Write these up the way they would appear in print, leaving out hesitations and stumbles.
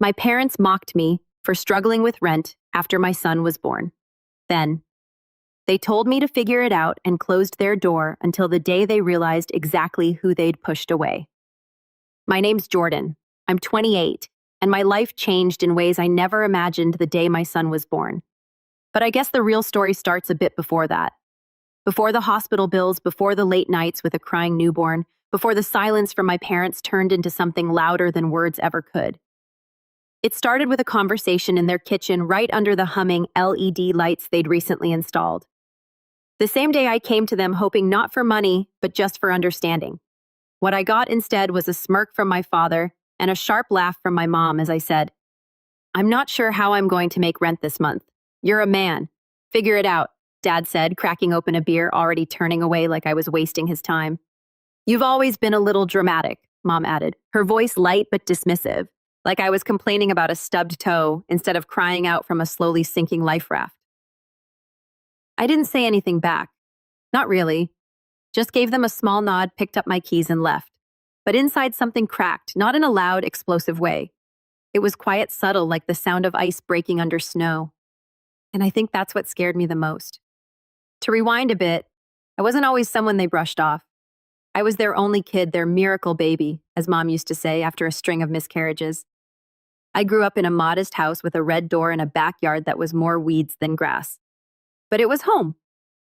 My parents mocked me for struggling with rent after my son was born. Then, they told me to figure it out and closed their door until the day they realized exactly who they'd pushed away. My name's Jordan. I'm 28, and my life changed in ways I never imagined the day my son was born. But I guess the real story starts a bit before that. Before the hospital bills, before the late nights with a crying newborn, before the silence from my parents turned into something louder than words ever could. It started with a conversation in their kitchen right under the humming LED lights they'd recently installed. The same day I came to them hoping not for money, but just for understanding. What I got instead was a smirk from my father and a sharp laugh from my mom as I said, "I'm not sure how I'm going to make rent this month. You're a man. Figure it out," Dad said, cracking open a beer, already turning away like I was wasting his time. "You've always been a little dramatic," Mom added, her voice light but dismissive, like I was complaining about a stubbed toe instead of crying out from a slowly sinking life raft. I didn't say anything back. Not really. Just gave them a small nod, picked up my keys, and left. But inside something cracked, not in a loud, explosive way. It was quiet, subtle, like the sound of ice breaking under snow. And I think that's what scared me the most. To rewind a bit, I wasn't always someone they brushed off. I was their only kid, their miracle baby, as Mom used to say after a string of miscarriages. I grew up in a modest house with a red door and a backyard that was more weeds than grass. But it was home.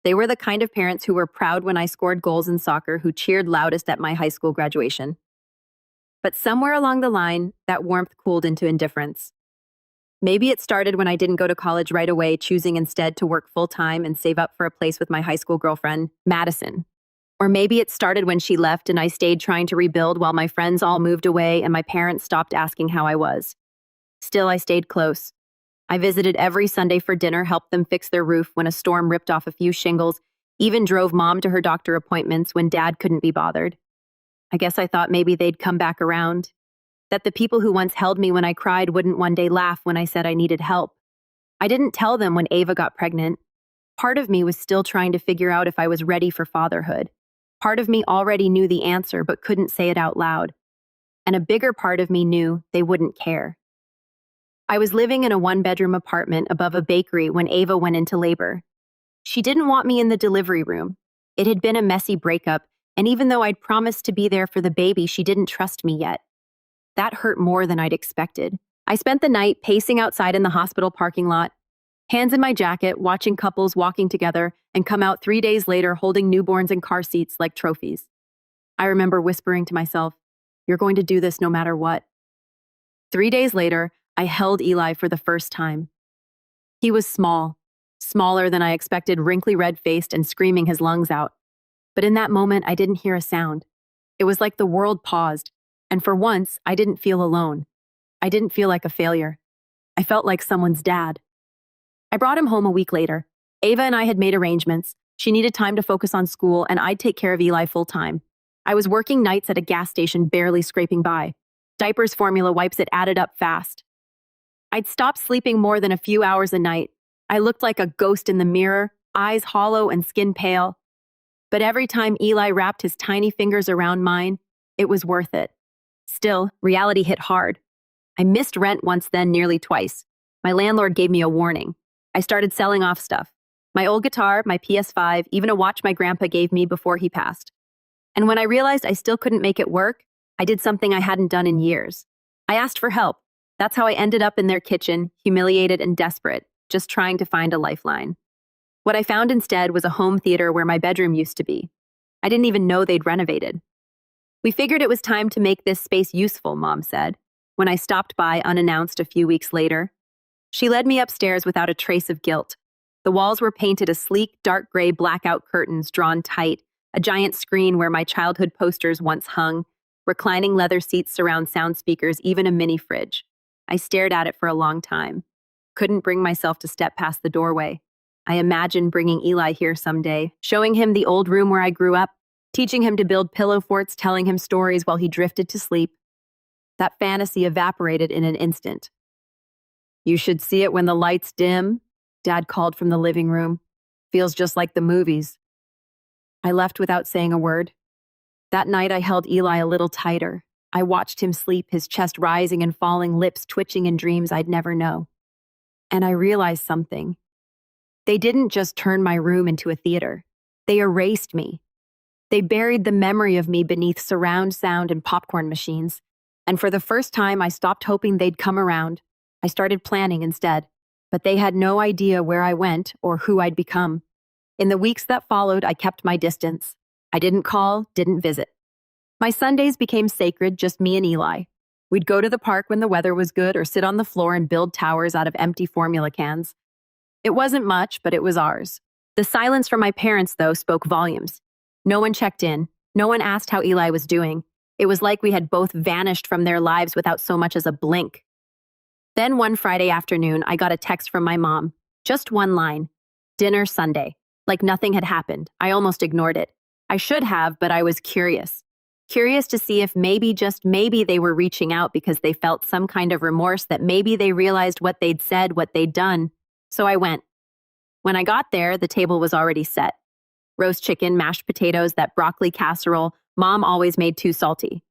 They were the kind of parents who were proud when I scored goals in soccer, who cheered loudest at my high school graduation. But somewhere along the line, that warmth cooled into indifference. Maybe it started when I didn't go to college right away, choosing instead to work full-time and save up for a place with my high school girlfriend, Madison. Or maybe it started when she left and I stayed trying to rebuild while my friends all moved away and my parents stopped asking how I was. Still, I stayed close. I visited every Sunday for dinner, helped them fix their roof when a storm ripped off a few shingles, even drove Mom to her doctor appointments when Dad couldn't be bothered. I guess I thought maybe they'd come back around. That the people who once held me when I cried wouldn't one day laugh when I said I needed help. I didn't tell them when Ava got pregnant. Part of me was still trying to figure out if I was ready for fatherhood. Part of me already knew the answer but couldn't say it out loud. And a bigger part of me knew they wouldn't care. I was living in a one-bedroom apartment above a bakery when Ava went into labor. She didn't want me in the delivery room. It had been a messy breakup, and even though I'd promised to be there for the baby, she didn't trust me yet. That hurt more than I'd expected. I spent the night pacing outside in the hospital parking lot, hands in my jacket, watching couples walking together, and come out 3 days later holding newborns in car seats like trophies. I remember whispering to myself, "You're going to do this no matter what." 3 days later, I held Eli for the first time. He was small, smaller than I expected, wrinkly red-faced and screaming his lungs out. But in that moment, I didn't hear a sound. It was like the world paused, and for once, I didn't feel alone. I didn't feel like a failure. I felt like someone's dad. I brought him home a week later. Ava and I had made arrangements. She needed time to focus on school, and I'd take care of Eli full-time. I was working nights at a gas station, barely scraping by. Diapers, formula, wipes, it added up fast. I'd stopped sleeping more than a few hours a night. I looked like a ghost in the mirror, eyes hollow and skin pale. But every time Eli wrapped his tiny fingers around mine, it was worth it. Still, reality hit hard. I missed rent once, then nearly twice. My landlord gave me a warning. I started selling off stuff. My old guitar, my PS5, even a watch my grandpa gave me before he passed. And when I realized I still couldn't make it work, I did something I hadn't done in years. I asked for help. That's how I ended up in their kitchen, humiliated and desperate, just trying to find a lifeline. What I found instead was a home theater where my bedroom used to be. I didn't even know they'd renovated. "We figured it was time to make this space useful," Mom said, when I stopped by unannounced a few weeks later. She led me upstairs without a trace of guilt. The walls were painted a sleek, dark gray blackout curtains drawn tight, a giant screen where my childhood posters once hung, reclining leather seats surround sound speakers, even a mini fridge. I stared at it for a long time. Couldn't bring myself to step past the doorway. I imagined bringing Eli here someday, showing him the old room where I grew up, teaching him to build pillow forts, telling him stories while he drifted to sleep. That fantasy evaporated in an instant. "You should see it when the lights dim," Dad called from the living room. "Feels just like the movies." I left without saying a word. That night I held Eli a little tighter, I watched him sleep, his chest rising and falling, lips twitching in dreams I'd never know. And I realized something. They didn't just turn my room into a theater. They erased me. They buried the memory of me beneath surround sound and popcorn machines. And for the first time, I stopped hoping they'd come around. I started planning instead. But they had no idea where I went or who I'd become. In the weeks that followed, I kept my distance. I didn't call, didn't visit. My Sundays became sacred, just me and Eli. We'd go to the park when the weather was good or sit on the floor and build towers out of empty formula cans. It wasn't much, but it was ours. The silence from my parents, though, spoke volumes. No one checked in. No one asked how Eli was doing. It was like we had both vanished from their lives without so much as a blink. Then one Friday afternoon, I got a text from my mom. Just one line. Dinner Sunday. Like nothing had happened. I almost ignored it. I should have, but I was curious. Curious to see if maybe, just maybe, they were reaching out because they felt some kind of remorse, that maybe they realized what they'd said, what they'd done. So I went. When I got there, the table was already set. Roast chicken, mashed potatoes, that broccoli casserole Mom always made too salty.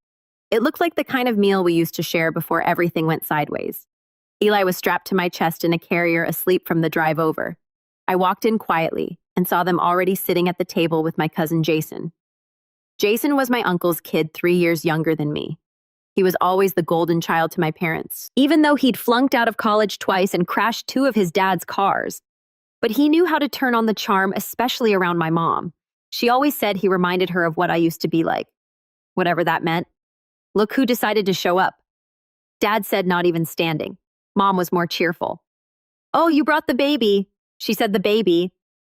It looked like the kind of meal we used to share before everything went sideways. Eli was strapped to my chest in a carrier, asleep from the drive over. I walked in quietly and saw them already sitting at the table with my cousin Jason. Jason was my uncle's kid, 3 years younger than me. He was always the golden child to my parents, even though he'd flunked out of college twice and crashed 2 of his dad's cars. But he knew how to turn on the charm, especially around my mom. She always said he reminded her of what I used to be like. Whatever that meant. Look who decided to show up. Dad said not even standing. Mom was more cheerful. "Oh, you brought the baby." She said the baby.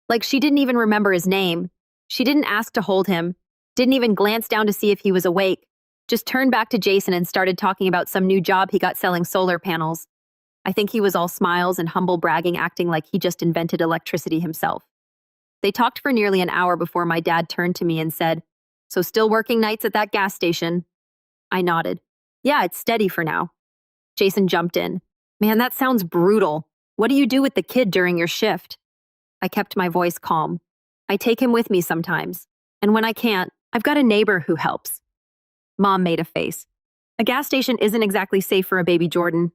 Like she didn't even remember his name. She didn't ask to hold him. Didn't even glance down to see if he was awake. Just turned back to Jason and started talking about some new job he got selling solar panels. I think he was all smiles and humble bragging, acting like he just invented electricity himself. They talked for nearly an hour before my dad turned to me and said, "So still working nights at that gas station?" I nodded. "Yeah, it's steady for now." Jason jumped in. "Man, that sounds brutal. What do you do with the kid during your shift?" I kept my voice calm. "I take him with me sometimes. And when I can't, I've got a neighbor who helps." Mom made a face. "A gas station isn't exactly safe for a baby, Jordan."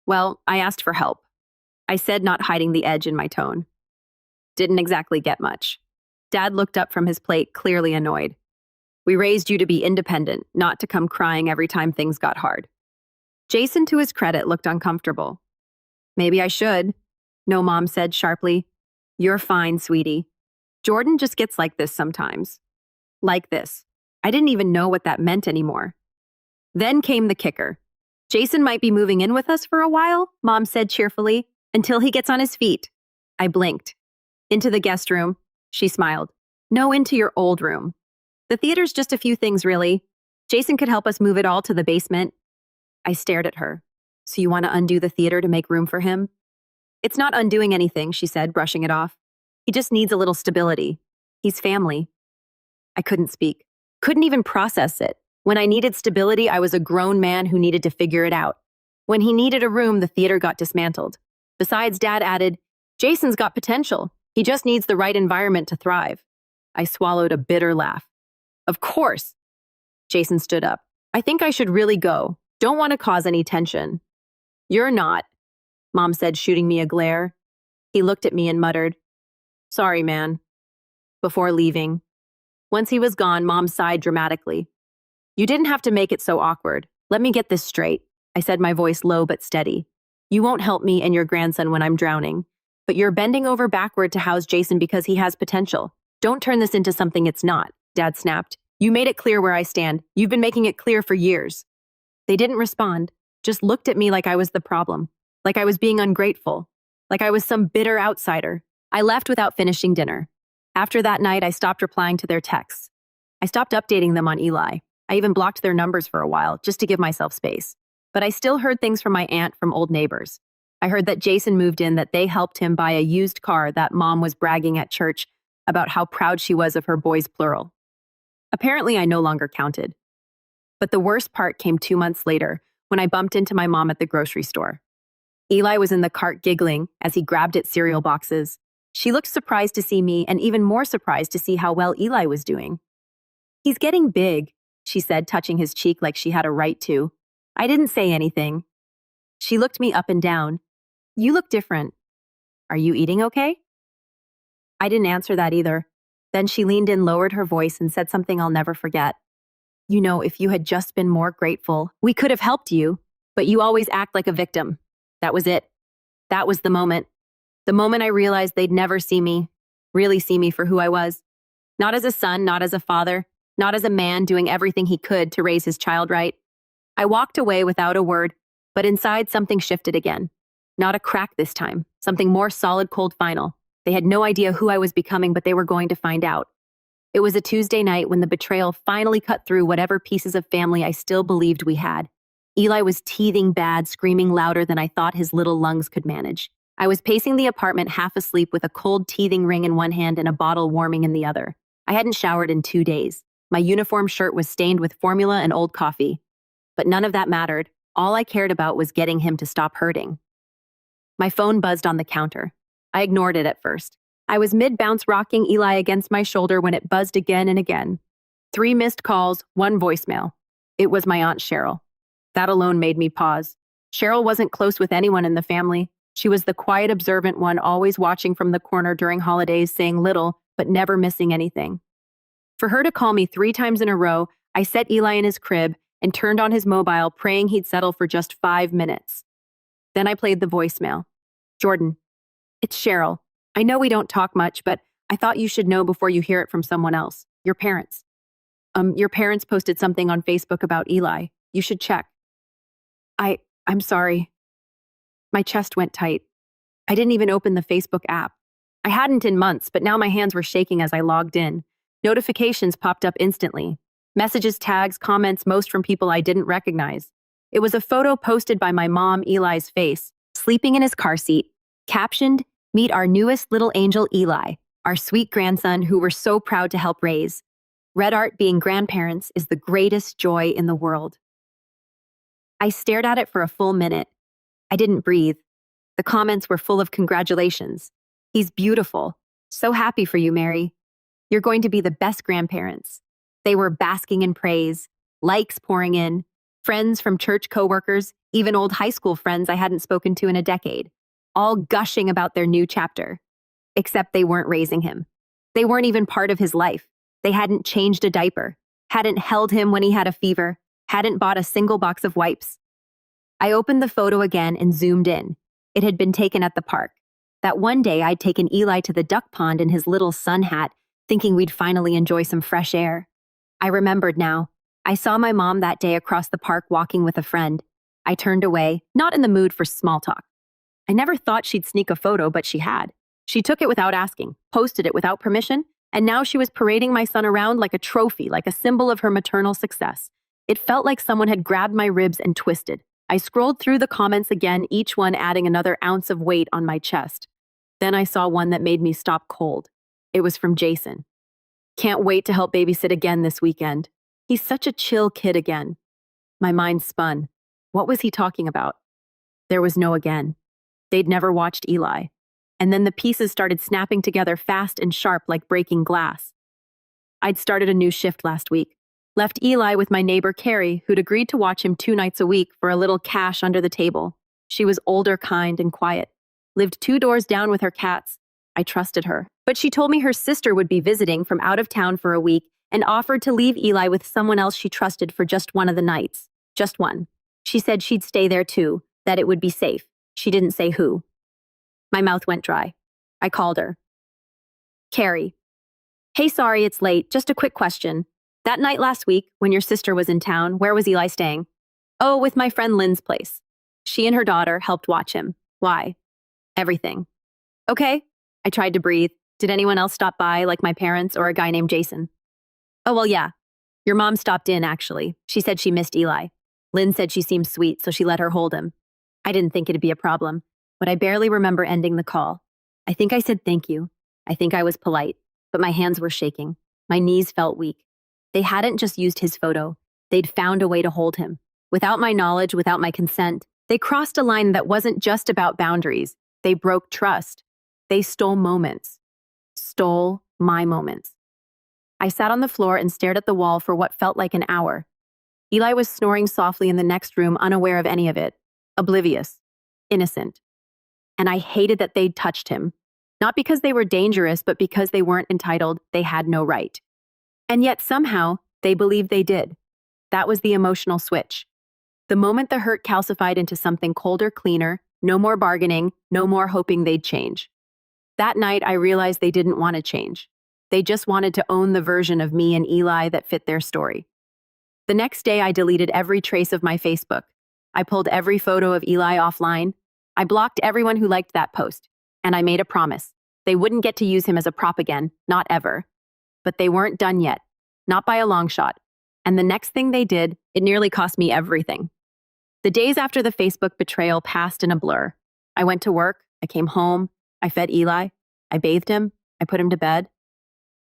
"Well, I asked for help," I said, not hiding the edge in my tone. Didn't exactly get much. Dad looked up from his plate, clearly annoyed. "We raised you to be independent, not to come crying every time things got hard." Jason, to his credit, looked uncomfortable. "Maybe I should." "No," Mom said sharply. "You're fine, sweetie. Jordan just gets like this sometimes." Like this. I didn't even know what that meant anymore. Then came the kicker. "Jason might be moving in with us for a while," Mom said cheerfully, "until he gets on his feet." I blinked. "Into the guest room?" She smiled. "No, into your old room. The theater's just a few things, really. Jason could help us move it all to the basement." I stared at her. "So you want to undo the theater to make room for him?" "It's not undoing anything," she said, brushing it off. "He just needs a little stability. He's family." I couldn't speak. Couldn't even process it. When I needed stability, I was a grown man who needed to figure it out. When he needed a room, the theater got dismantled. Besides, Dad added, "Jason's got potential. He just needs the right environment to thrive." I swallowed a bitter laugh. "Of course." Jason stood up. "I think I should really go. Don't want to cause any tension." "You're not," Mom said, shooting me a glare. He looked at me and muttered, "Sorry, man," before leaving. Once he was gone, Mom sighed dramatically. "You didn't have to make it so awkward. Let me get this straight," I said, my voice low but steady. "You won't help me and your grandson when I'm drowning, but you're bending over backward to house Jason because he has potential. Don't turn this into something it's not," Dad snapped. "You made it clear where I stand. You've been making it clear for years." They didn't respond, just looked at me like I was the problem, like I was being ungrateful, like I was some bitter outsider. I left without finishing dinner. After that night, I stopped replying to their texts. I stopped updating them on Eli. I even blocked their numbers for a while, just to give myself space. But I still heard things from my aunt, from old neighbors. I heard that Jason moved in, that they helped him buy a used car, that Mom was bragging at church about how proud she was of her boys, plural. Apparently, I no longer counted. But the worst part came 2 months later, when I bumped into my mom at the grocery store. Eli was in the cart giggling as he grabbed at cereal boxes. She looked surprised to see me and even more surprised to see how well Eli was doing. "He's getting big," she said, touching his cheek like she had a right to. I didn't say anything. She looked me up and down. You look different. Are you eating okay? I didn't answer that either. Then she leaned in, lowered her voice, and said something I'll never forget. You know, if you had just been more grateful, we could have helped you, but you always act like a victim. That was it. That was the moment. The moment I realized they'd never see me, really see me for who I was. Not as a son, not as a father, not as a man doing everything he could to raise his child right. I walked away without a word, but inside something shifted again. Not a crack this time, something more solid, cold, final. They had no idea who I was becoming, but they were going to find out. It was a Tuesday night when the betrayal finally cut through whatever pieces of family I still believed we had. Eli was teething bad, screaming louder than I thought his little lungs could manage. I was pacing the apartment half asleep with a cold teething ring in one hand and a bottle warming in the other. I hadn't showered in 2 days. My uniform shirt was stained with formula and old coffee. But none of that mattered. All I cared about was getting him to stop hurting. My phone buzzed on the counter. I ignored it at first. I was mid-bounce rocking Eli against my shoulder when it buzzed again and again. 3 missed calls, 1 voicemail. It was my Aunt Cheryl. That alone made me pause. Cheryl wasn't close with anyone in the family. She was the quiet, observant one, always watching from the corner during holidays, saying little, but never missing anything. For her to call me 3 times in a row, I set Eli in his crib and turned on his mobile, praying he'd settle for just 5 minutes. Then I played the voicemail. Jordan, it's Cheryl. I know we don't talk much, but I thought you should know before you hear it from someone else. Your parents. Your parents posted something on Facebook about Eli. You should check. I'm sorry. My chest went tight. I didn't even open the Facebook app. I hadn't in months, but now my hands were shaking as I logged in. Notifications popped up instantly. Messages, tags, comments, most from people I didn't recognize. It was a photo posted by my mom, Eli's face, sleeping in his car seat, captioned, "Meet our newest little angel, Eli, our sweet grandson who we're so proud to help raise. Red Art being grandparents is the greatest joy in the world." I stared at it for a full minute. I didn't breathe. The comments were full of congratulations. He's beautiful. So happy for you, Mary. You're going to be the best grandparents. They were basking in praise, likes pouring in, friends from church coworkers, even old high school friends I hadn't spoken to in a decade, all gushing about their new chapter. Except they weren't raising him. They weren't even part of his life. They hadn't changed a diaper, hadn't held him when he had a fever, hadn't bought a single box of wipes. I opened the photo again and zoomed in. It had been taken at the park. That one day I'd taken Eli to the duck pond in his little sun hat, thinking we'd finally enjoy some fresh air. I remembered now. I saw my mom that day across the park walking with a friend. I turned away, not in the mood for small talk. I never thought she'd sneak a photo, but she had. She took it without asking, posted it without permission, and now she was parading my son around like a trophy, like a symbol of her maternal success. It felt like someone had grabbed my ribs and twisted. I scrolled through the comments again, each one adding another ounce of weight on my chest. Then I saw one that made me stop cold. It was from Jason. Can't wait to help babysit again this weekend. He's such a chill kid again. My mind spun. What was he talking about? There was no again. They'd never watched Eli. And then the pieces started snapping together fast and sharp like breaking glass. I'd started a new shift last week. Left Eli with my neighbor Carrie, who'd agreed to watch him 2 nights a week for a little cash under the table. She was older, kind, and quiet. Lived 2 doors down with her cats. I trusted her. But she told me her sister would be visiting from out of town for a week and offered to leave Eli with someone else she trusted for just one of the nights. Just one. She said she'd stay there too, that it would be safe. She didn't say who. My mouth went dry. I called her. Carrie. Hey, sorry it's late. Just a quick question. That night last week, when your sister was in town, where was Eli staying? Oh, with my friend Lynn's place. She and her daughter helped watch him. Why? Everything. Okay. I tried to breathe. Did anyone else stop by, like my parents or a guy named Jason? Oh, well, yeah. Your mom stopped in, actually. She said she missed Eli. Lynn said she seemed sweet, so she let her hold him. I didn't think it'd be a problem, but I barely remember ending the call. I think I said thank you. I think I was polite, but my hands were shaking. My knees felt weak. They hadn't just used his photo. They'd found a way to hold him. Without my knowledge, without my consent, they crossed a line that wasn't just about boundaries. They broke trust. They stole moments. Stole my moments. I sat on the floor and stared at the wall for what felt like an hour. Eli was snoring softly in the next room, unaware of any of it, oblivious, innocent. And I hated that they'd touched him. Not because they were dangerous, but because they weren't entitled, they had no right. And yet somehow, they believed they did. That was the emotional switch. The moment the hurt calcified into something colder, cleaner, no more bargaining, no more hoping they'd change. That night, I realized they didn't want to change. They just wanted to own the version of me and Eli that fit their story. The next day, I deleted every trace of my Facebook. I pulled every photo of Eli offline. I blocked everyone who liked that post. And I made a promise. They wouldn't get to use him as a prop again, not ever. But they weren't done yet, not by a long shot. And the next thing they did, it nearly cost me everything. The days after the Facebook betrayal passed in a blur. I went to work, I came home, I fed Eli, I bathed him, I put him to bed.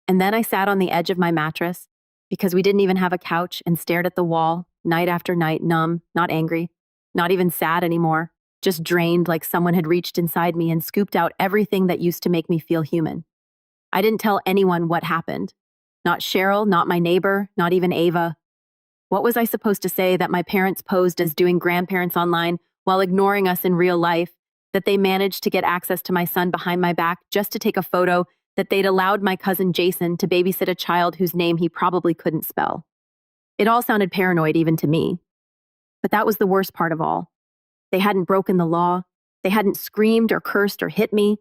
And then I sat on the edge of my mattress, because we didn't even have a couch, and stared at the wall, night after night, numb, not angry, not even sad anymore, just drained like someone had reached inside me and scooped out everything that used to make me feel human. I didn't tell anyone what happened. Not Cheryl, not my neighbor, not even Ava. What was I supposed to say, that my parents posed as doing grandparents online while ignoring us in real life, that they managed to get access to my son behind my back just to take a photo, that they'd allowed my cousin Jason to babysit a child whose name he probably couldn't spell? It all sounded paranoid even to me. But that was the worst part of all. They hadn't broken the law. They hadn't screamed or cursed or hit me.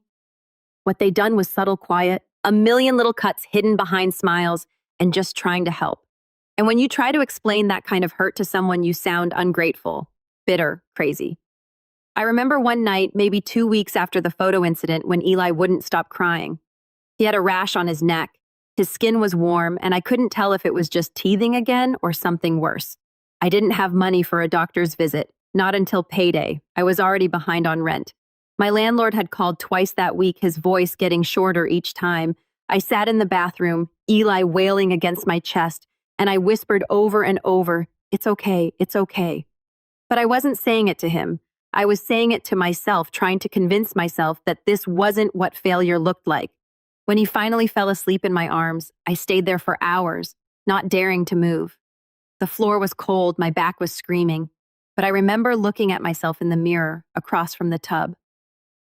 What they'd done was subtle, quiet, a million little cuts hidden behind smiles, and just trying to help. And when you try to explain that kind of hurt to someone, you sound ungrateful, bitter, crazy. I remember one night, maybe 2 weeks after the photo incident, when Eli wouldn't stop crying. He had a rash on his neck. His skin was warm, and I couldn't tell if it was just teething again or something worse. I didn't have money for a doctor's visit, not until payday. I was already behind on rent. My landlord had called twice that week, his voice getting shorter each time. I sat in the bathroom, Eli wailing against my chest, and I whispered over and over, "It's okay, it's okay." But I wasn't saying it to him. I was saying it to myself, trying to convince myself that this wasn't what failure looked like. When he finally fell asleep in my arms, I stayed there for hours, not daring to move. The floor was cold, my back was screaming, but I remember looking at myself in the mirror across from the tub.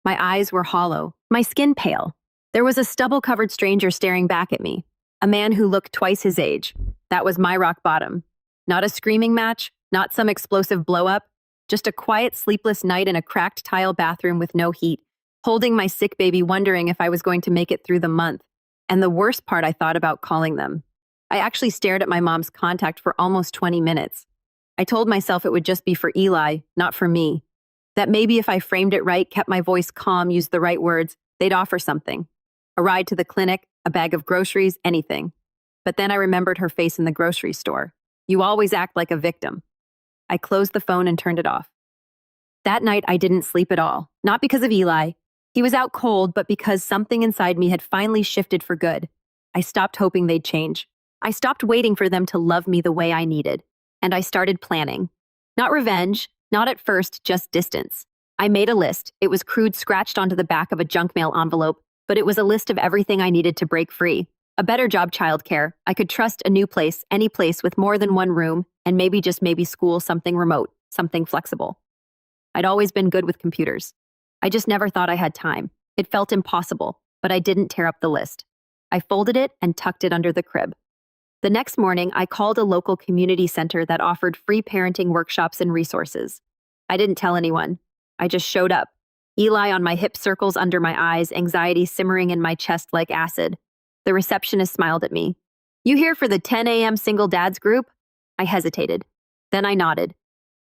My eyes were hollow, my skin pale. There was a stubble-covered stranger staring back at me, a man who looked twice his age. That was my rock bottom. Not a screaming match, not some explosive blow-up, just a quiet, sleepless night in a cracked tile bathroom with no heat, holding my sick baby, wondering if I was going to make it through the month. And the worst part, I thought about calling them. I actually stared at my mom's contact for almost 20 minutes. I told myself it would just be for Eli, not for me. That maybe if I framed it right, kept my voice calm, used the right words, they'd offer something. A ride to the clinic, a bag of groceries, anything. But then I remembered her face in the grocery store. You always act like a victim. I closed the phone and turned it off. That night, I didn't sleep at all. Not because of Eli. He was out cold, but because something inside me had finally shifted for good. I stopped hoping they'd change. I stopped waiting for them to love me the way I needed. And I started planning. Not revenge, not at first, just distance. I made a list. It was crude, scratched onto the back of a junk mail envelope, but it was a list of everything I needed to break free. A better job, childcare. I could trust a new place, any place with more than one room, and maybe just maybe school, something remote, something flexible. I'd always been good with computers. I just never thought I had time. It felt impossible, but I didn't tear up the list. I folded it and tucked it under the crib. The next morning, I called a local community center that offered free parenting workshops and resources. I didn't tell anyone. I just showed up. Eli on my hip, circles under my eyes, anxiety simmering in my chest like acid. The receptionist smiled at me. "You here for the 10 a.m. single dads group?" I hesitated. Then I nodded.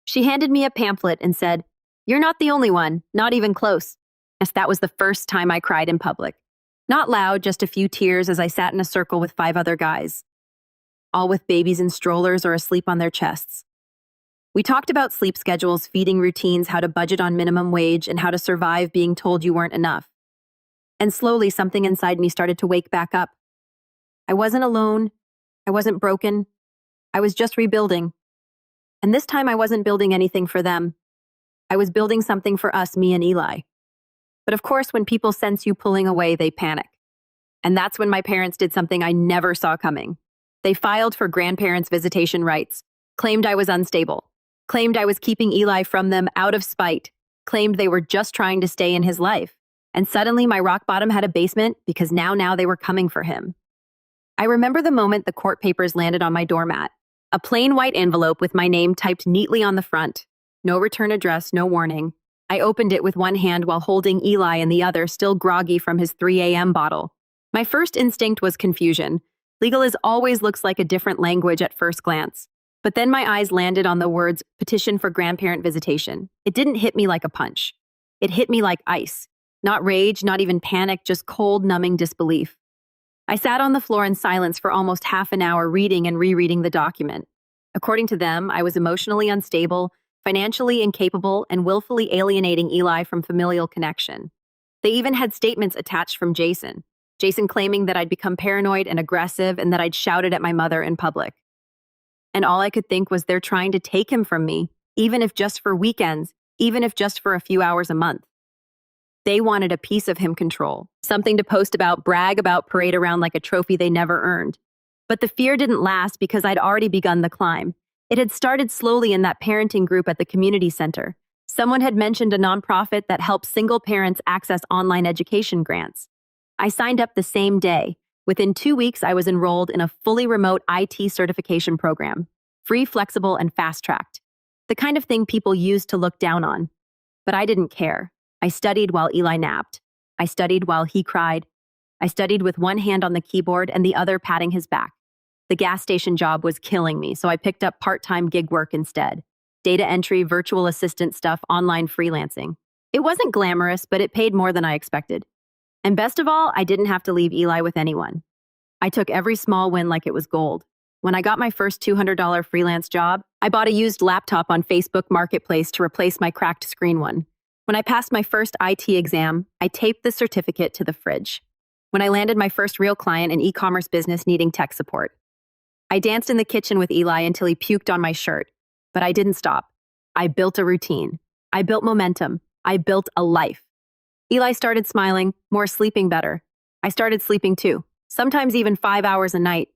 She handed me a pamphlet and said, "You're not the only one, not even close." Yes, that was the first time I cried in public. Not loud, just a few tears as I sat in a circle with 5 other guys, all with babies in strollers or asleep on their chests. We talked about sleep schedules, feeding routines, how to budget on minimum wage, and how to survive being told you weren't enough. And slowly, something inside me started to wake back up. I wasn't alone. I wasn't broken. I was just rebuilding. And this time I wasn't building anything for them. I was building something for us, me and Eli. But of course, when people sense you pulling away, they panic. And that's when my parents did something I never saw coming. They filed for grandparents' visitation rights, claimed I was unstable, claimed I was keeping Eli from them out of spite, claimed they were just trying to stay in his life. And suddenly my rock bottom had a basement because now they were coming for him. I remember the moment the court papers landed on my doormat. A plain white envelope with my name typed neatly on the front. No return address, no warning. I opened it with one hand while holding Eli in the other, still groggy from his 3 a.m. bottle. My first instinct was confusion. Legalese always looks like a different language at first glance. But then my eyes landed on the words petition for grandparent visitation. It didn't hit me like a punch. It hit me like ice. Not rage, not even panic, just cold, numbing disbelief. I sat on the floor in silence for almost half an hour reading and rereading the document. According to them, I was emotionally unstable, financially incapable, and willfully alienating Eli from familial connection. They even had statements attached from Jason claiming that I'd become paranoid and aggressive and that I'd shouted at my mother in public. And all I could think was they're trying to take him from me, even if just for weekends, even if just for a few hours a month. They wanted a piece of him control, something to post about, brag about, parade around like a trophy they never earned. But the fear didn't last because I'd already begun the climb. It had started slowly in that parenting group at the community center. Someone had mentioned a nonprofit that helps single parents access online education grants. I signed up the same day. Within 2 weeks, I was enrolled in a fully remote IT certification program, free, flexible, and fast-tracked. The kind of thing people use to look down on. But I didn't care. I studied while Eli napped. I studied while he cried. I studied with one hand on the keyboard and the other patting his back. The gas station job was killing me, so I picked up part-time gig work instead. Data entry, virtual assistant stuff, online freelancing. It wasn't glamorous, but it paid more than I expected. And best of all, I didn't have to leave Eli with anyone. I took every small win like it was gold. When I got my first $200 freelance job, I bought a used laptop on Facebook Marketplace to replace my cracked screen one. When I passed my first IT exam, I taped the certificate to the fridge. When I landed my first real client, an e-commerce business needing tech support, I danced in the kitchen with Eli until he puked on my shirt. But I didn't stop. I built a routine. I built momentum. I built a life. Eli started smiling, more sleeping better. I started sleeping too, sometimes even 5 hours a night.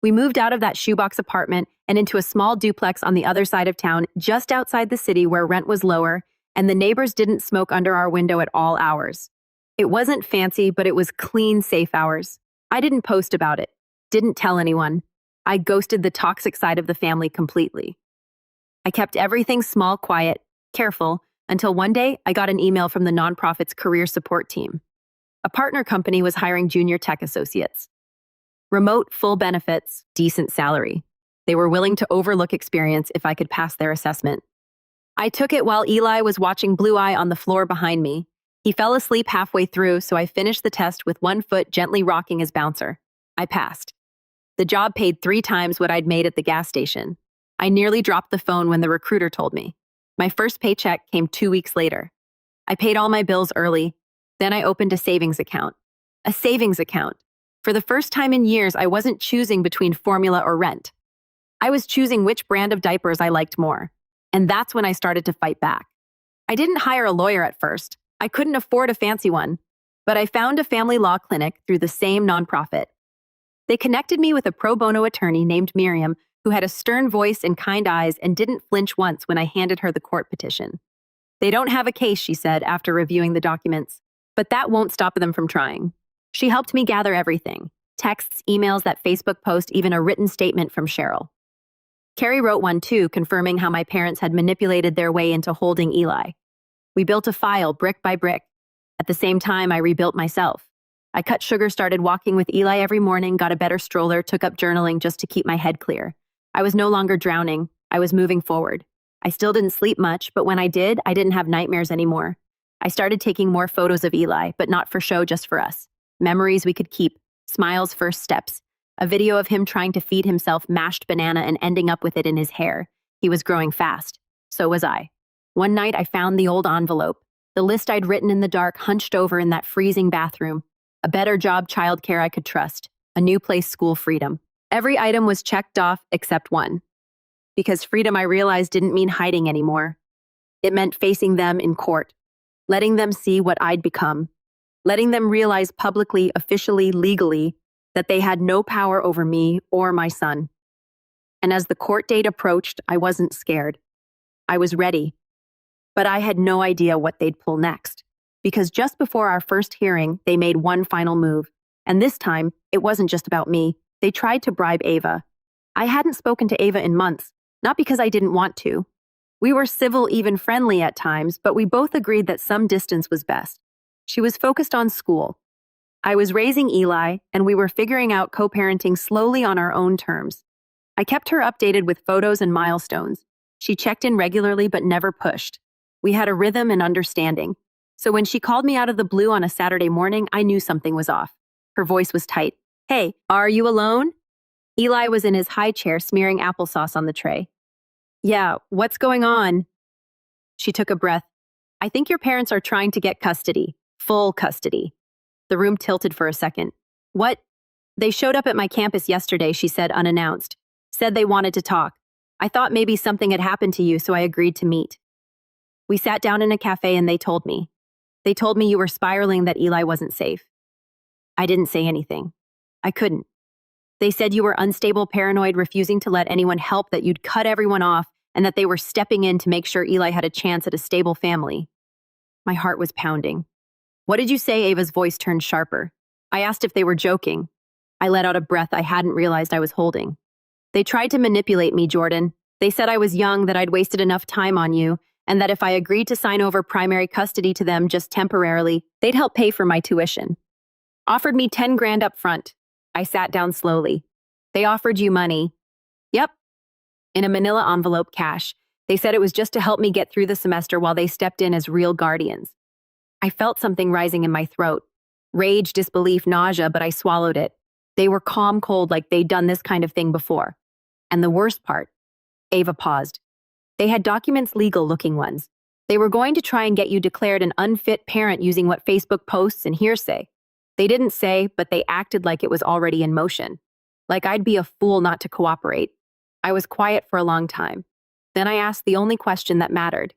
We moved out of that shoebox apartment and into a small duplex on the other side of town, just outside the city where rent was lower, and the neighbors didn't smoke under our window at all hours. It wasn't fancy, but it was clean, safe hours. I didn't post about it, didn't tell anyone. I ghosted the toxic side of the family completely. I kept everything small, quiet, careful, until one day I got an email from the nonprofit's career support team. A partner company was hiring junior tech associates. Remote, full benefits, decent salary. They were willing to overlook experience if I could pass their assessment. I took it while Eli was watching Blue Eye on the floor behind me. He fell asleep halfway through, so I finished the test with one foot gently rocking his bouncer. I passed. The job paid 3 times what I'd made at the gas station. I nearly dropped the phone when the recruiter told me. My first paycheck came 2 weeks later. I paid all my bills early. Then I opened a savings account. A savings account. For the first time in years, I wasn't choosing between formula or rent. I was choosing which brand of diapers I liked more. And that's when I started to fight back. I didn't hire a lawyer at first. I couldn't afford a fancy one. But I found a family law clinic through the same nonprofit. They connected me with a pro bono attorney named Miriam, who had a stern voice and kind eyes and didn't flinch once when I handed her the court petition. They don't have a case, she said after reviewing the documents, but that won't stop them from trying. She helped me gather everything: texts, emails, that Facebook post, even a written statement from Cheryl. Carrie wrote one too, confirming how my parents had manipulated their way into holding Eli. We built a file brick by brick. At the same time, I rebuilt myself. I cut sugar, started walking with Eli every morning, got a better stroller, took up journaling just to keep my head clear. I was no longer drowning. I was moving forward. I still didn't sleep much, but when I did, I didn't have nightmares anymore. I started taking more photos of Eli, but not for show, just for us. Memories we could keep, Smile's first steps, a video of him trying to feed himself mashed banana and ending up with it in his hair. He was growing fast. So was I. One night I found the old envelope, the list I'd written in the dark, hunched over in that freezing bathroom. A better job, childcare I could trust, a new place, school, freedom. Every item was checked off except one. Because freedom, I realized, didn't mean hiding anymore. It meant facing them in court, letting them see what I'd become. letting them realize publicly, officially, legally, that they had no power over me or my son. And as the court date approached, I wasn't scared. I was ready. But I had no idea what they'd pull next. Because just before our first hearing, they made one final move. And this time, it wasn't just about me. They tried to bribe Ava. I hadn't spoken to Ava in months, not because I didn't want to. We were civil, even friendly at times, but we both agreed that some distance was best. She was focused on school. I was raising Eli, and we were figuring out co-parenting slowly on our own terms. I kept her updated with photos and milestones. She checked in regularly but never pushed. We had a rhythm and understanding. So when she called me out of the blue on a Saturday morning, I knew something was off. Her voice was tight. "Hey, are you alone?" Eli was in his high chair smearing applesauce on the tray. "Yeah, what's going on?" She took a breath. "I think your parents are trying to get custody. Full custody." The room tilted for a second. "What?" "They showed up at my campus yesterday," she said unannounced. "Said they wanted to talk. I thought maybe something had happened to you, so I agreed to meet." We sat down in a cafe and they told me. They told me you were spiraling, that Eli wasn't safe. I didn't say anything. I couldn't. They said you were unstable, paranoid, refusing to let anyone help, that you'd cut everyone off, and that they were stepping in to make sure Eli had a chance at a stable family. My heart was pounding. "What did you say?" Ava's voice turned sharper. I asked if they were joking. I let out a breath I hadn't realized I was holding. "They tried to manipulate me, Jordan. They said I was young, that I'd wasted enough time on you, and that if I agreed to sign over primary custody to them just temporarily, they'd help pay for my tuition. Offered me 10 grand up front." I sat down slowly. "They offered you money?" "Yep." "In a manila envelope, cash. They said it was just to help me get through the semester while they stepped in as real guardians." I felt something rising in my throat. Rage, disbelief, nausea, but I swallowed it. They were calm cold, like they'd done this kind of thing before. And the worst part, Ava paused. "They had documents, legal-looking ones. They were going to try and get you declared an unfit parent using what Facebook posts and hearsay. They didn't say, but they acted like it was already in motion. Like I'd be a fool not to cooperate." I was quiet for a long time. Then I asked the only question that mattered.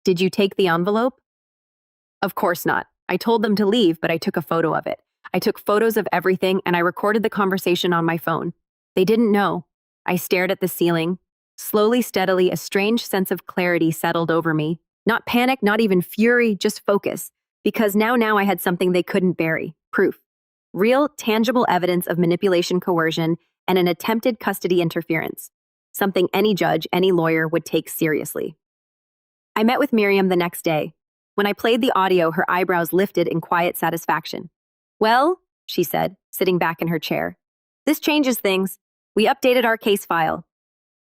"Did you take the envelope?" "Of course not. I told them to leave, but I took a photo of it. I took photos of everything, and I recorded the conversation on my phone. They didn't know." I stared at the ceiling. Slowly, steadily, a strange sense of clarity settled over me. Not panic, not even fury, just focus. Because now I had something they couldn't bury. Proof. Real, tangible evidence of manipulation, coercion, and an attempted custody interference. Something any judge, any lawyer would take seriously. I met with Miriam the next day. When I played the audio, her eyebrows lifted in quiet satisfaction. "Well," she said, sitting back in her chair, "this changes things. We updated our case file."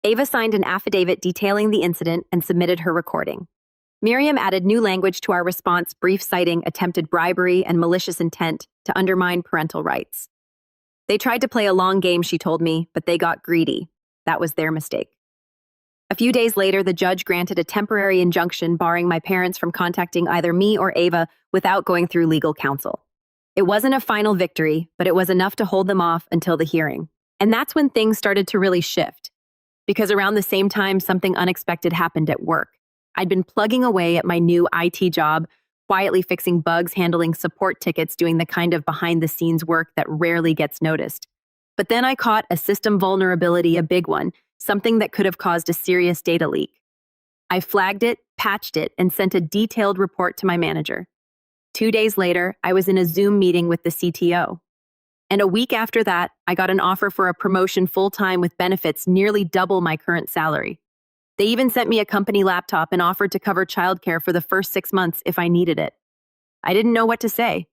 Ava signed an affidavit detailing the incident and submitted her recording. Miriam added new language to our response, brief citing attempted bribery and malicious intent to undermine parental rights. "They tried to play a long game," she told me, "but they got greedy. That was their mistake." A few days later, the judge granted a temporary injunction barring my parents from contacting either me or Ava without going through legal counsel. It wasn't a final victory, but it was enough to hold them off until the hearing. And that's when things started to really shift. Because around the same time, something unexpected happened at work. I'd been plugging away at my new IT job, quietly fixing bugs, handling support tickets, doing the kind of behind-the-scenes work that rarely gets noticed. But then I caught a system vulnerability, a big one, something that could have caused a serious data leak. I flagged it, patched it, and sent a detailed report to my manager. 2 days later, I was in a Zoom meeting with the CTO. And a week after that, I got an offer for a promotion full-time with benefits nearly double my current salary. They even sent me a company laptop and offered to cover childcare for the first 6 months if I needed it. I didn't know what to say.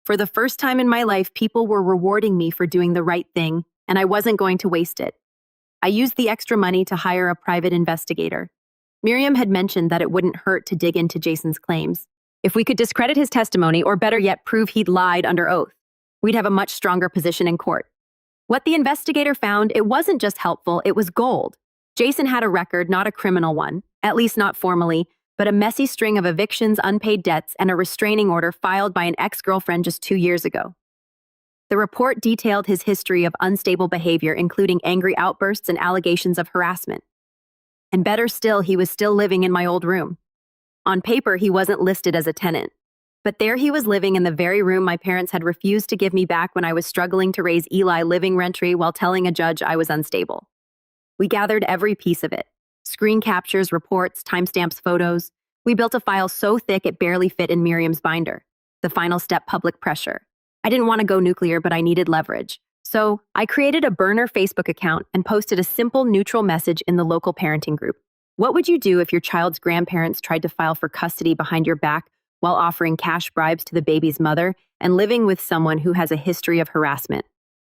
For the first time in my life, people were rewarding me for doing the right thing, and I wasn't going to waste it. I used the extra money to hire a private investigator. Miriam had mentioned that it wouldn't hurt to dig into Jason's claims. If we could discredit his testimony, or better yet, prove he'd lied under oath, we'd have a much stronger position in court. What the investigator found, it wasn't just helpful, it was gold. Jason had a record, not a criminal one, at least not formally, but a messy string of evictions, unpaid debts, and a restraining order filed by an ex-girlfriend just 2 years ago. The report detailed his history of unstable behavior, including angry outbursts and allegations of harassment. And better still, he was still living in my old room. On paper, he wasn't listed as a tenant. But there he was living in the very room my parents had refused to give me back when I was struggling to raise Eli, living rent-free while telling a judge I was unstable. We gathered every piece of it. Screen captures, reports, timestamps, photos. We built a file so thick it barely fit in Miriam's binder. The final step, public pressure. I didn't want to go nuclear, but I needed leverage. So I created a burner Facebook account and posted a simple neutral message in the local parenting group. What would you do if your child's grandparents tried to file for custody behind your back while offering cash bribes to the baby's mother and living with someone who has a history of harassment?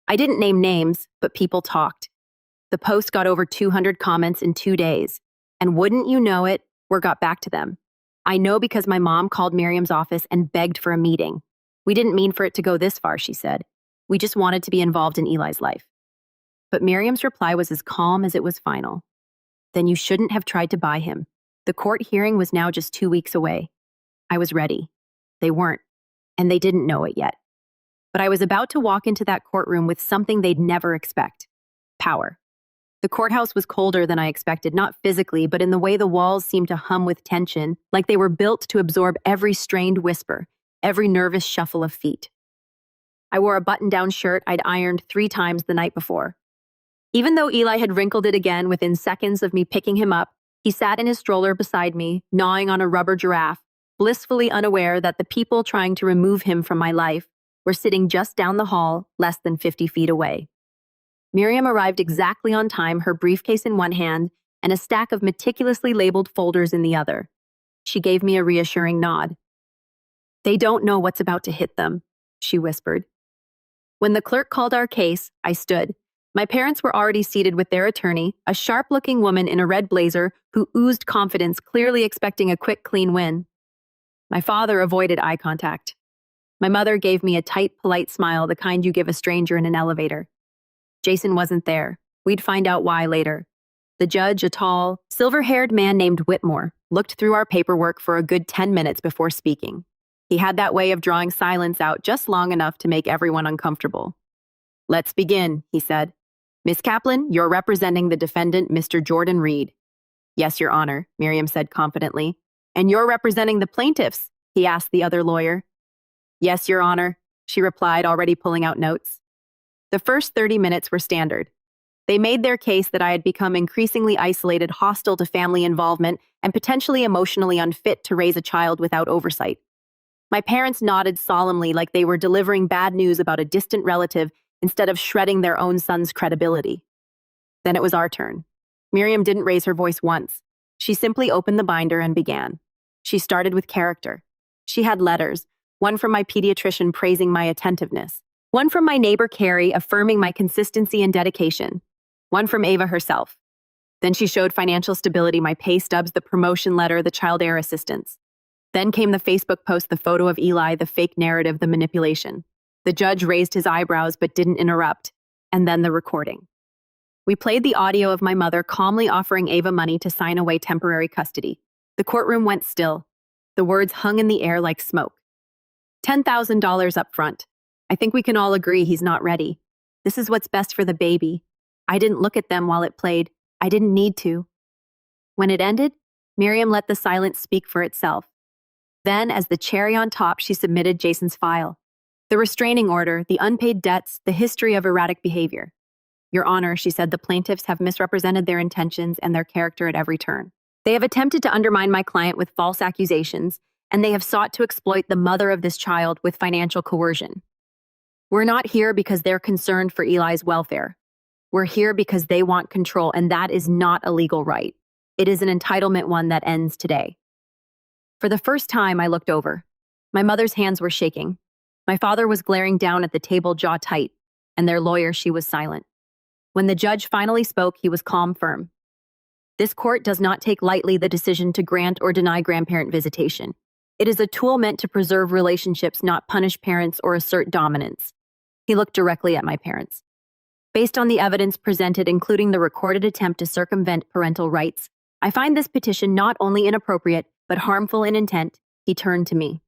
I didn't name names, but people talked. The post got over 200 comments in 2 days. And wouldn't you know it, word got back to them. I know because my mom called Miriam's office and begged for a meeting. We didn't mean for it to go this far, she said. We just wanted to be involved in Eli's life. But Miriam's reply was as calm as it was final. Then you shouldn't have tried to buy him. The court hearing was now just 2 weeks away. I was ready. They weren't, and they didn't know it yet. But I was about to walk into that courtroom with something they'd never expect: power. The courthouse was colder than I expected, not physically, but in the way the walls seemed to hum with tension, like they were built to absorb every strained whisper, every nervous shuffle of feet. I wore a button-down shirt I'd ironed 3 times the night before. Even though Eli had wrinkled it again within seconds of me picking him up, he sat in his stroller beside me, gnawing on a rubber giraffe, blissfully unaware that the people trying to remove him from my life were sitting just down the hall, less than 50 feet away. Miriam arrived exactly on time, her briefcase in one hand and a stack of meticulously labeled folders in the other. She gave me a reassuring nod. "They don't know what's about to hit them," she whispered. When the clerk called our case, I stood. My parents were already seated with their attorney, a sharp-looking woman in a red blazer who oozed confidence, clearly expecting a quick, clean win. My father avoided eye contact. My mother gave me a tight, polite smile, the kind you give a stranger in an elevator. Jason wasn't there. We'd find out why later. The judge, a tall, silver-haired man named Whitmore, looked through our paperwork for a good 10 minutes before speaking. He had that way of drawing silence out just long enough to make everyone uncomfortable. "Let's begin," he said. "Miss Kaplan, you're representing the defendant, Mr. Jordan Reed." "Yes, Your Honor," Miriam said confidently. "And you're representing the plaintiffs?" he asked the other lawyer. "Yes, Your Honor," she replied, already pulling out notes. The first 30 minutes were standard. They made their case that I had become increasingly isolated, hostile to family involvement, and potentially emotionally unfit to raise a child without oversight. My parents nodded solemnly like they were delivering bad news about a distant relative instead of shredding their own son's credibility. Then it was our turn. Miriam didn't raise her voice once. She simply opened the binder and began. She started with character. She had letters, one from my pediatrician praising my attentiveness, one from my neighbor Carrie affirming my consistency and dedication, one from Ava herself. Then she showed financial stability, my pay stubs, the promotion letter, the child care assistance. Then came the Facebook post, the photo of Eli, the fake narrative, the manipulation. The judge raised his eyebrows but didn't interrupt, and then the recording. We played the audio of my mother calmly offering Ava money to sign away temporary custody. The courtroom went still. The words hung in the air like smoke. $10,000 up front. I think we can all agree he's not ready. This is what's best for the baby. I didn't look at them while it played. I didn't need to. When it ended, Miriam let the silence speak for itself. Then, as the cherry on top, she submitted Jason's file. The restraining order, the unpaid debts, the history of erratic behavior. "Your Honor," she said, "the plaintiffs have misrepresented their intentions and their character at every turn. They have attempted to undermine my client with false accusations, and they have sought to exploit the mother of this child with financial coercion. We're not here because they're concerned for Eli's welfare. We're here because they want control, and that is not a legal right. It is an entitlement, one that ends today." For the first time, I looked over. My mother's hands were shaking. My father was glaring down at the table, jaw tight, and their lawyer, she was silent. When the judge finally spoke, he was calm, firm. "This court does not take lightly the decision to grant or deny grandparent visitation. It is a tool meant to preserve relationships, not punish parents or assert dominance." He looked directly at my parents. "Based on the evidence presented, including the recorded attempt to circumvent parental rights, I find this petition not only inappropriate, but harmful in intent." He turned to me.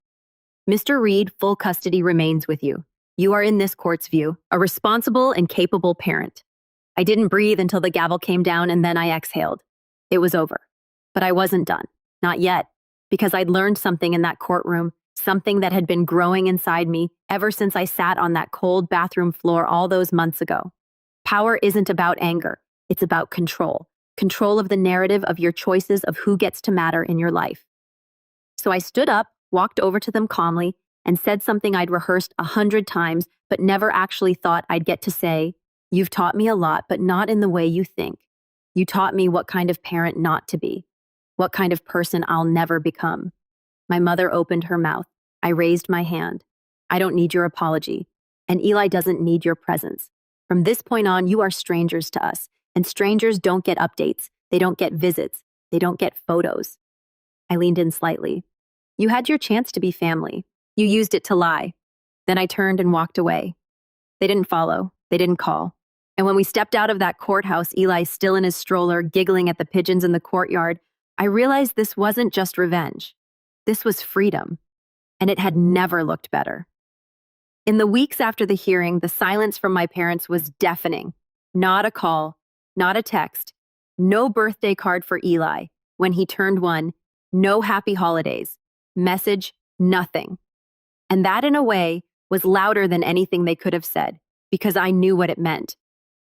"Mr. Reed, full custody remains with you. You are, in this court's view, a responsible and capable parent." I didn't breathe until the gavel came down, and then I exhaled. It was over. But I wasn't done. Not yet. Because I'd learned something in that courtroom, something that had been growing inside me ever since I sat on that cold bathroom floor all those months ago. Power isn't about anger, it's about control. Control of the narrative of your choices of who gets to matter in your life. So I stood up, walked over to them calmly, and said something I'd rehearsed 100 times, but never actually thought I'd get to say, "You've taught me a lot, but not in the way you think. You taught me what kind of parent not to be, what kind of person I'll never become." My mother opened her mouth. I raised my hand. "I don't need your apology, and Eli doesn't need your presence. From this point on, you are strangers to us, and strangers don't get updates. They don't get visits. They don't get photos." I leaned in slightly. "You had your chance to be family. You used it to lie." Then I turned and walked away. They didn't follow. They didn't call. And when we stepped out of that courthouse, Eli still in his stroller, giggling at the pigeons in the courtyard, I realized this wasn't just revenge. This was freedom. And it had never looked better. In the weeks after the hearing, the silence from my parents was deafening. Not a call, not a text, no birthday card for Eli when he turned 1, no happy holidays, message, nothing. And that, in a way, was louder than anything they could have said, because I knew what it meant.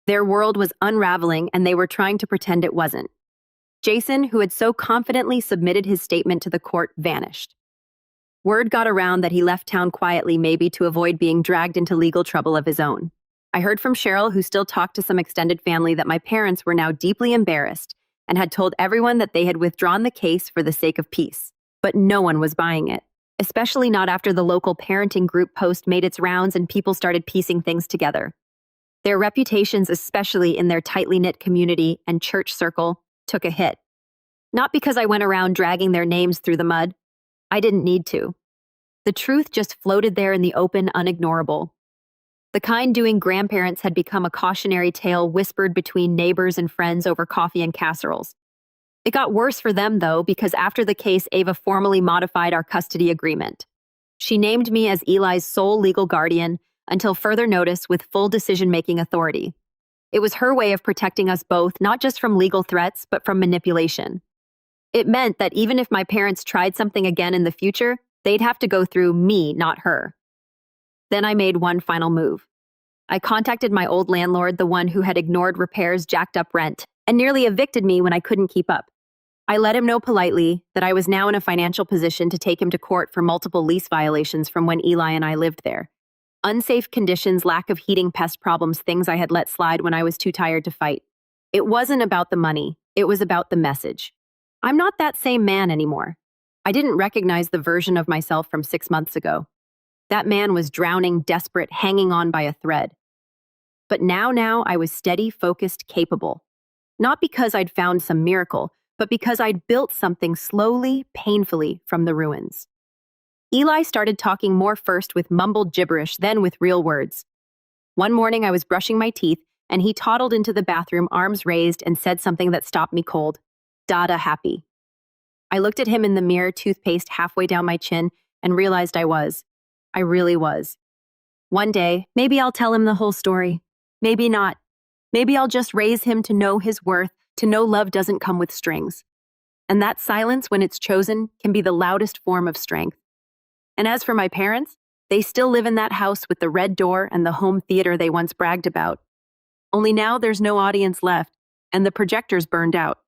Their world was unraveling, and they were trying to pretend it wasn't. Jason, who had so confidently submitted his statement to the court, vanished. Word got around that he left town quietly, maybe to avoid being dragged into legal trouble of his own. I heard from Cheryl, who still talked to some extended family, that my parents were now deeply embarrassed and had told everyone that they had withdrawn the case for the sake of peace. But no one was buying it, especially not after the local parenting group post made its rounds and people started piecing things together. Their reputations, especially in their tightly knit community and church circle, took a hit. Not because I went around dragging their names through the mud. I didn't need to. The truth just floated there in the open, unignorable. The kind doing grandparents had become a cautionary tale whispered between neighbors and friends over coffee and casseroles. It got worse for them, though, because after the case, Ava formally modified our custody agreement. She named me as Eli's sole legal guardian until further notice, with full decision-making authority. It was her way of protecting us both, not just from legal threats, but from manipulation. It meant that even if my parents tried something again in the future, they'd have to go through me, not her. Then I made one final move. I contacted my old landlord, the one who had ignored repairs, jacked up rent, and nearly evicted me when I couldn't keep up. I let him know politely that I was now in a financial position to take him to court for multiple lease violations from when Eli and I lived there. Unsafe conditions, lack of heating, pest problems, things I had let slide when I was too tired to fight. It wasn't about the money. It was about the message. I'm not that same man anymore. I didn't recognize the version of myself from 6 months ago. That man was drowning, desperate, hanging on by a thread. But now I was steady, focused, capable. Not because I'd found some miracle, but because I'd built something slowly, painfully from the ruins. Eli started talking more, first with mumbled gibberish, then with real words. One morning I was brushing my teeth, and he toddled into the bathroom, arms raised, and said something that stopped me cold. "Dada happy." I looked at him in the mirror, toothpaste halfway down my chin, and realized I really was. One day, maybe I'll tell him the whole story. Maybe not. Maybe I'll just raise him to know his worth, to know love doesn't come with strings. And that silence, when it's chosen, can be the loudest form of strength. And as for my parents, they still live in that house with the red door and the home theater they once bragged about. Only now there's no audience left, and the projector's burned out.